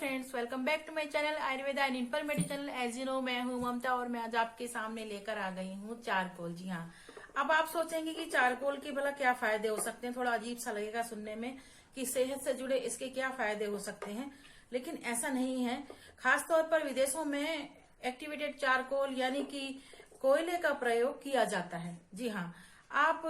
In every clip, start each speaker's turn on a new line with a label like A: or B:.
A: Friends, welcome back to my channel Ayurveda and informative channel. As you know, मैं हूं ममता और मैं आज आपके सामने लेकर आ गई हूं चारकोल। जी हाँ, अब आप सोचेंगे कि चारकोल के भला क्या फायदे हो सकते हैं। थोड़ा अजीब सा लगेगा सुनने में कि सेहत से जुड़े इसके क्या फायदे हो सकते हैं, लेकिन ऐसा नहीं है। खासतौर पर विदेशों में एक्टिवेटेड चारकोल यानी कि कोयले का प्रयोग किया जाता है। जी हाँ, आप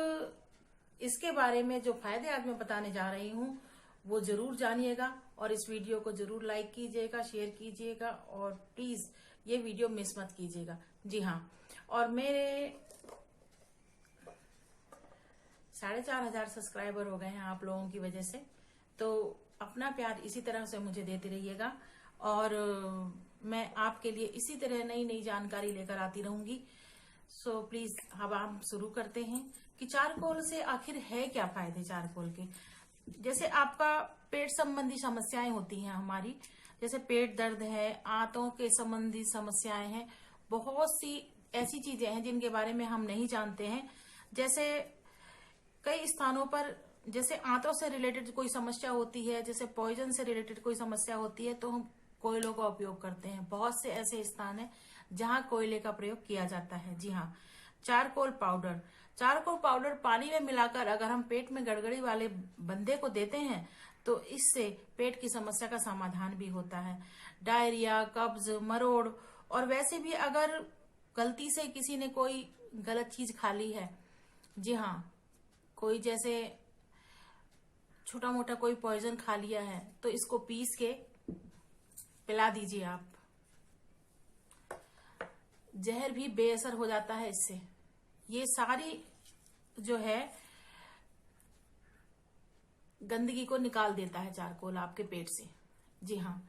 A: इसके बारे में जो फायदे आज मैं बताने जा रही हूँ वो जरूर जानिएगा और इस वीडियो को जरूर लाइक कीजिएगा, शेयर कीजिएगा और प्लीज ये वीडियो मिस मत कीजिएगा। जी हाँ, और मेरे 4,500 सब्सक्राइबर हो गए हैं आप लोगों की वजह से, तो अपना प्यार इसी तरह से मुझे देते रहिएगा और मैं आपके लिए इसी तरह नई नई जानकारी लेकर आती रहूंगी। सो प्लीज अब हम शुरू करते हैं कि चारकोल से आखिर है क्या फायदे। चारकोल के जैसे आपका पेट संबंधी समस्याएं होती हैं हमारी, जैसे पेट दर्द है, आंतों के संबंधी समस्याएं हैं, बहुत सी ऐसी चीजें हैं जिनके बारे में हम नहीं जानते हैं। जैसे कई स्थानों पर जैसे आंतों से रिलेटेड कोई समस्या होती है, जैसे पॉइजन से रिलेटेड कोई समस्या होती है, तो हम कोयलों का उपयोग करते हैं। बहुत से ऐसे स्थान है जहां कोयले का प्रयोग किया जाता है। जी हाँ, चारकोल पाउडर पानी में मिलाकर अगर हम पेट में गड़गड़ी वाले बंदे को देते हैं तो इससे पेट की समस्या का समाधान भी होता है। डायरिया, कब्ज, मरोड़ और वैसे भी अगर गलती से किसी ने कोई गलत चीज खा ली है, जी हाँ, कोई जैसे छोटा मोटा कोई पॉइजन खा लिया है तो इसको पीस के पिला दीजिए आप। जहर भी बेअसर हो जाता है इससे। ये सारी जो है गंदगी को निकाल देता है चारकोल आपके पेट से। जी हाँ,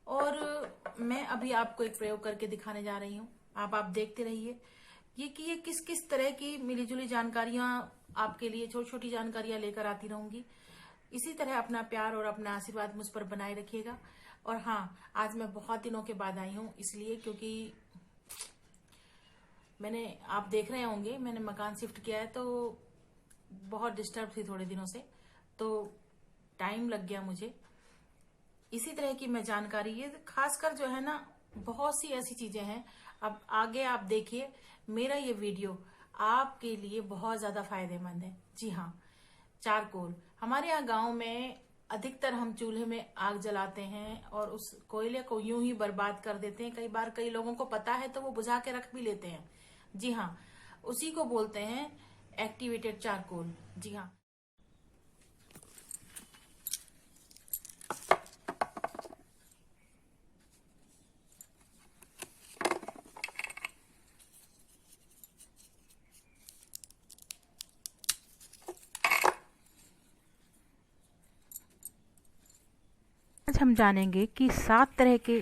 A: और मैं अभी आपको एक प्रयोग करके दिखाने जा रही हूँ। आप देखते रहिए ये किस किस तरह की मिलीजुली जानकारियां आपके लिए, छोटी छोटी जानकारियां लेकर आती रहूंगी। इसी तरह अपना प्यार और अपना आशीर्वाद मुझ पर बनाए रखिएगा। और हाँ, आज मैं बहुत दिनों के बाद आई हूँ इसलिए क्योंकि आप देख रहे होंगे मैंने मकान शिफ्ट किया है, तो बहुत डिस्टर्ब थी थोड़े दिनों से, तो टाइम लग गया मुझे। इसी तरह की मैं जानकारी, ये खासकर जो है ना, बहुत सी ऐसी चीजें हैं। अब आगे आप देखिए, मेरा ये वीडियो आपके लिए बहुत ज्यादा फायदेमंद है। जी हाँ, चारकोल हमारे यहाँ गांव में अधिकतर हम चूल्हे में आग जलाते हैं और उस कोयले को यूं ही बर्बाद कर देते हैं। कई बार कई लोगों को पता है तो वो बुझा के रख भी लेते हैं। जी हाँ, उसी को बोलते हैं एक्टिवेटेड चारकोल। जी हाँ, आज हम जानेंगे कि 7 तरह के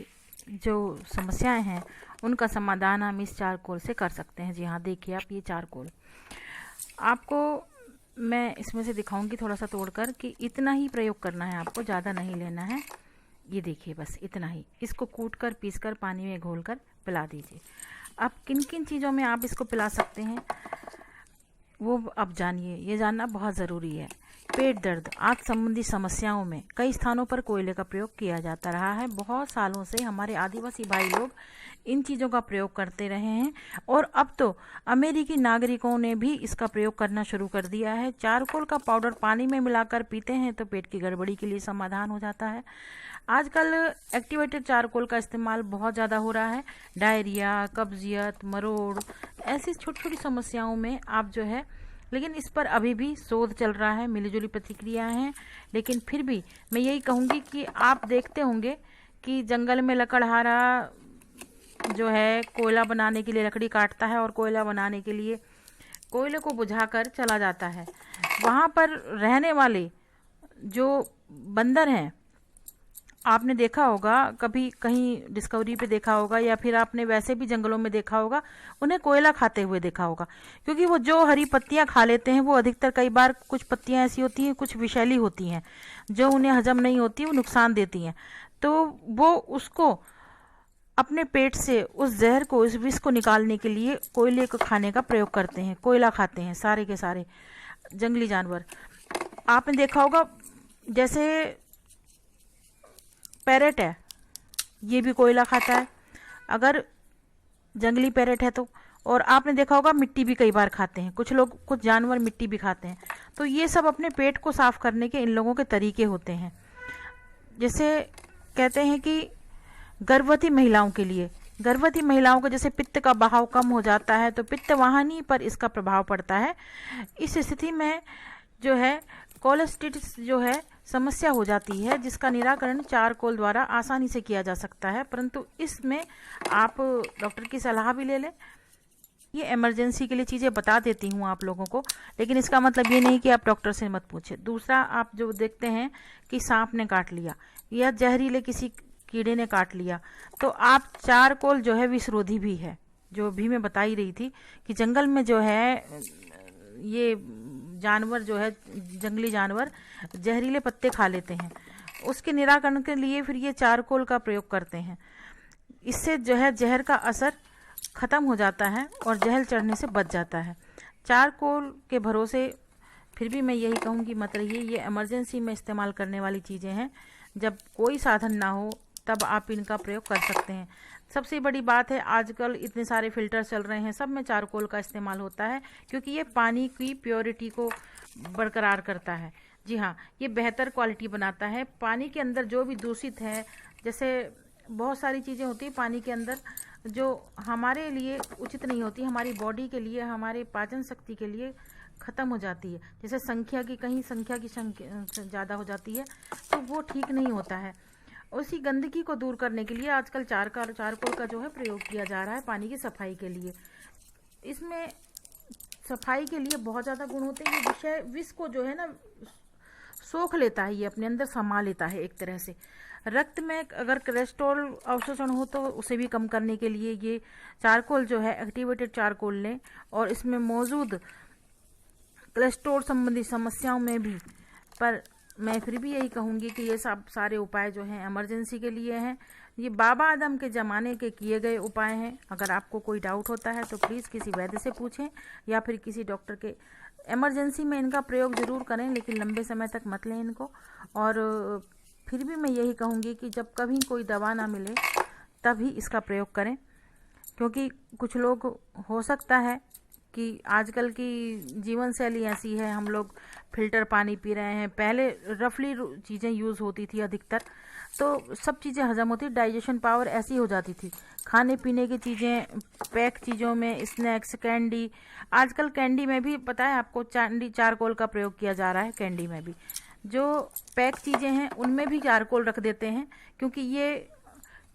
A: जो समस्याएं हैं उनका समाधान हम इस चारकोल से कर सकते हैं। जी हाँ, देखिए आप, ये चारकोल आपको मैं इसमें से दिखाऊंगी थोड़ा सा तोड़कर कि इतना ही प्रयोग करना है आपको, ज़्यादा नहीं लेना है। ये देखिए, बस इतना ही। इसको कूट कर, पीस कर, पानी में घोल कर पिला दीजिए। अब किन किन चीज़ों में आप इसको पिला सकते हैं वो अब जानिए, ये जानना बहुत ज़रूरी है। पेट दर्द, आंत संबंधी समस्याओं में कई स्थानों पर कोयले का प्रयोग किया जाता रहा है। बहुत सालों से हमारे आदिवासी भाई लोग इन चीज़ों का प्रयोग करते रहे हैं और अब तो अमेरिकी नागरिकों ने भी इसका प्रयोग करना शुरू कर दिया है। चारकोल का पाउडर पानी में मिलाकर पीते हैं तो पेट की गड़बड़ी के लिए समाधान हो जाता है। आजकल एक्टिवेटेड चारकोल का इस्तेमाल बहुत ज़्यादा हो रहा है। डायरिया, कब्जियत, मरोड़, ऐसी छोटी छोटी समस्याओं में आप जो है, लेकिन इस पर अभी भी शोध चल रहा है, मिलीजुली प्रतिक्रियाएं हैं। लेकिन फिर भी मैं यही कहूँगी कि आप देखते होंगे कि जंगल में लकड़हारा जो है कोयला बनाने के लिए लकड़ी काटता है और कोयला बनाने के लिए कोयले को बुझाकर चला जाता है। वहाँ पर रहने वाले जो बंदर हैं, आपने देखा होगा, कभी कहीं डिस्कवरी पे देखा होगा या फिर आपने वैसे भी जंगलों में देखा होगा, उन्हें कोयला खाते हुए देखा होगा। क्योंकि वो जो हरी पत्तियां खा लेते हैं वो अधिकतर, कई बार कुछ पत्तियां ऐसी होती हैं, कुछ विषैली होती हैं जो उन्हें हजम नहीं होती, वो नुकसान देती हैं। तो वो उसको अपने पेट से उस जहर को, उस विष को निकालने के लिए कोयले को खाने का प्रयोग करते हैं। कोयला खाते हैं सारे के सारे जंगली जानवर। आपने देखा होगा जैसे पैरेट है, ये भी कोयला खाता है अगर जंगली पैरेट है तो। और आपने देखा होगा मिट्टी भी कई बार खाते हैं, कुछ लोग, कुछ जानवर मिट्टी भी खाते हैं। तो ये सब अपने पेट को साफ करने के इन लोगों के तरीके होते हैं। जैसे कहते हैं कि गर्भवती महिलाओं के लिए, गर्भवती महिलाओं को जैसे पित्त का बहाव कम हो जाता है तो पित्त वाहिनी पर इसका प्रभाव पड़ता है। इस स्थिति में जो है कोलेस्टिटिस जो है समस्या हो जाती है, जिसका निराकरण चारकोल द्वारा आसानी से किया जा सकता है। परंतु इसमें आप डॉक्टर की सलाह भी ले लें। ये इमरजेंसी के लिए चीज़ें बता देती हूँ आप लोगों को, लेकिन इसका मतलब ये नहीं कि आप डॉक्टर से मत पूछें। दूसरा, आप जो देखते हैं कि सांप ने काट लिया या जहरीले किसी कीड़े ने काट लिया, तो आप चारकोल जो है विषरोधी भी है। जो भी मैं बता ही रही थी कि जंगल में जो है ये जानवर जो है, जंगली जानवर जहरीले पत्ते खा लेते हैं, उसके निराकरण के लिए फिर ये चारकोल का प्रयोग करते हैं। इससे जो है जहर का असर ख़त्म हो जाता है और जहर चढ़ने से बच जाता है। चारकोल के भरोसे फिर भी मैं यही कहूँगी मत रहिए। ये इमरजेंसी में इस्तेमाल करने वाली चीज़ें हैं, जब कोई साधन ना हो तब आप इनका प्रयोग कर सकते हैं। सबसे बड़ी बात है, आजकल इतने सारे फिल्टर चल रहे हैं, सब में चारकोल का इस्तेमाल होता है, क्योंकि ये पानी की प्योरिटी को बरकरार करता है। जी हाँ, ये बेहतर क्वालिटी बनाता है। पानी के अंदर जो भी दूषित है, जैसे बहुत सारी चीज़ें होती है पानी के अंदर जो हमारे लिए उचित नहीं होती, हमारी बॉडी के लिए, हमारे पाचन शक्ति के लिए ख़त्म हो जाती है। जैसे संख्या की ज़्यादा हो जाती है, तो वो ठीक नहीं होता है। उसी गंदगी को दूर करने के लिए आजकल चारकोल का जो है प्रयोग किया जा रहा है पानी की सफाई के लिए। इसमें सफाई के लिए बहुत ज़्यादा गुण होते हैं। ये विष को जो है ना सोख लेता है, ये अपने अंदर समा लेता है एक तरह से। रक्त में अगर कोलेस्ट्रॉल अवशोषण हो तो उसे भी कम करने के लिए ये चारकोल जो है एक्टिवेटेड चारकोल लें, और इसमें मौजूद कोलेस्ट्रॉल संबंधी समस्याओं में भी, पर मैं फिर भी यही कहूँगी कि ये सब सारे उपाय जो हैं इमरजेंसी के लिए हैं। ये बाबा आदम के ज़माने के किए गए उपाय हैं। अगर आपको कोई डाउट होता है तो प्लीज़ किसी वैद्य से पूछें या फिर किसी डॉक्टर के। इमरजेंसी में इनका प्रयोग ज़रूर करें, लेकिन लंबे समय तक मत लें इनको। और फिर भी मैं यही कहूँगी कि जब कभी कोई दवा ना मिले तभी इसका प्रयोग करें, क्योंकि कुछ लोग, हो सकता है कि आजकल की जीवन शैली ऐसी है, हम लोग फिल्टर पानी पी रहे हैं। पहले रफली चीज़ें यूज़ होती थी अधिकतर, तो सब चीज़ें हजम होती, डाइजेशन पावर ऐसी हो जाती थी। खाने पीने की चीज़ें, पैक चीज़ों में स्नैक्स, कैंडी, आजकल कैंडी में भी पता है आपको चारकोल का प्रयोग किया जा रहा है। कैंडी में भी जो पैक चीज़ें हैं उनमें भी चारकोल रख देते हैं, क्योंकि ये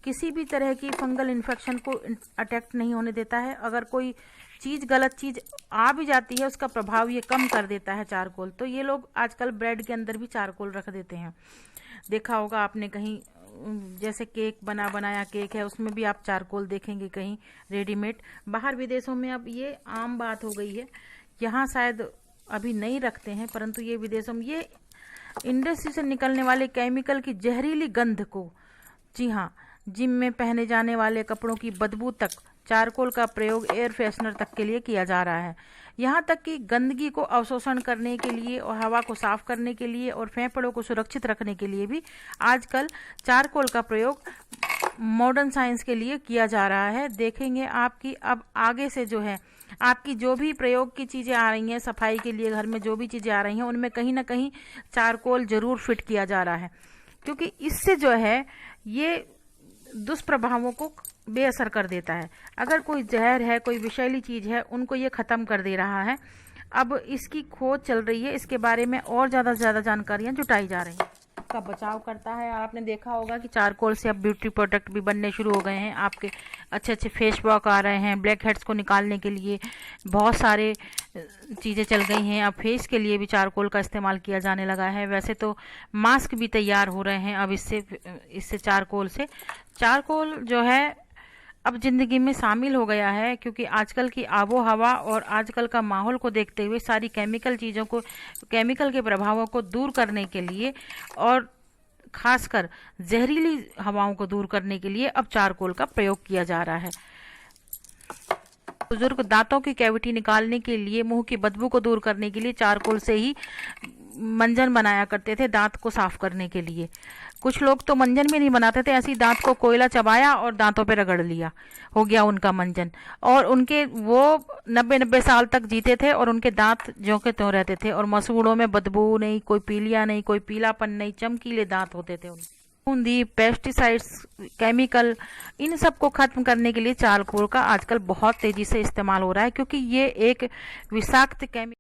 A: किसी भी तरह की फंगल इन्फेक्शन को अटैक नहीं होने देता है। अगर कोई चीज़, गलत चीज़ आ भी जाती है, उसका प्रभाव ये कम कर देता है चारकोल। तो ये लोग आजकल ब्रेड के अंदर भी चारकोल रख देते हैं। देखा होगा आपने कहीं, जैसे केक बनाया केक है, उसमें भी आप चारकोल देखेंगे कहीं रेडीमेड। बाहर विदेशों में अब ये आम बात हो गई है, यहाँ शायद अभी नहीं रखते हैं, परंतु ये विदेशों में ये इंडस्ट्री से निकलने वाले केमिकल की जहरीली गंध को, जी हाँ, जिम में पहने जाने वाले कपड़ों की बदबू तक चारकोल का प्रयोग एयर फ्रेशनर तक के लिए किया जा रहा है। यहाँ तक कि गंदगी को अवशोषण करने के लिए और हवा को साफ करने के लिए और फेफड़ों को सुरक्षित रखने के लिए भी आजकल चारकोल का प्रयोग मॉडर्न साइंस के लिए किया जा रहा है। देखेंगे आपकी अब आगे से जो है आपकी जो भी प्रयोग की चीज़ें आ रही हैं, सफाई के लिए घर में जो भी चीज़ें आ रही हैं, उनमें कहीं ना कहीं चारकोल ज़रूर फिट किया जा रहा है, क्योंकि इससे जो है ये दुष्प्रभावों को बेअसर कर देता है। अगर कोई जहर है, कोई विषैली चीज़ है, उनको ये ख़त्म कर दे रहा है। अब इसकी खोज चल रही है, इसके बारे में और ज़्यादा से ज़्यादा जानकारियाँ जुटाई जा रही हैं। का बचाव करता है। आपने देखा होगा कि चारकोल से अब ब्यूटी प्रोडक्ट भी बनने शुरू हो गए हैं। आपके अच्छे अच्छे फेस वॉश आ रहे हैं, ब्लैक हेड्स को निकालने के लिए बहुत सारे चीज़ें चल गई हैं। अब फेस के लिए भी चारकोल का इस्तेमाल किया जाने लगा है। वैसे तो मास्क भी तैयार हो रहे हैं अब इससे चारकोल से। चारकोल जो है अब ज़िंदगी में शामिल हो गया है, क्योंकि आजकल की आबो हवा और आजकल का माहौल को देखते हुए सारी केमिकल चीज़ों को, केमिकल के प्रभावों को दूर करने के लिए और खासकर जहरीली हवाओं को दूर करने के लिए अब चारकोल का प्रयोग किया जा रहा है। बुजुर्ग दांतों की कैविटी निकालने के लिए, मुंह की बदबू को दूर करने के लिए चारकोल से ही मंजन बनाया करते थे दांत को साफ करने के लिए। कुछ लोग तो मंजन भी नहीं बनाते थे, ऐसे ही दांत को कोयला चबाया और दांतों पे रगड़ लिया, हो गया उनका मंजन। और उनके वो 90-90 साल तक जीते थे और उनके दांत ज्यों के त्यों रहते थे, और मसूड़ों में बदबू नहीं, कोई पीलिया नहीं, कोई पीलापन नहीं, चमकीले दांत होते थे उनके। बूंदी, पेस्टिसाइड्स, केमिकल, इन सब को खत्म करने के लिए चारकोल का आजकल बहुत तेजी से इस्तेमाल हो रहा है, क्योंकि ये एक विषाक्त केमिकल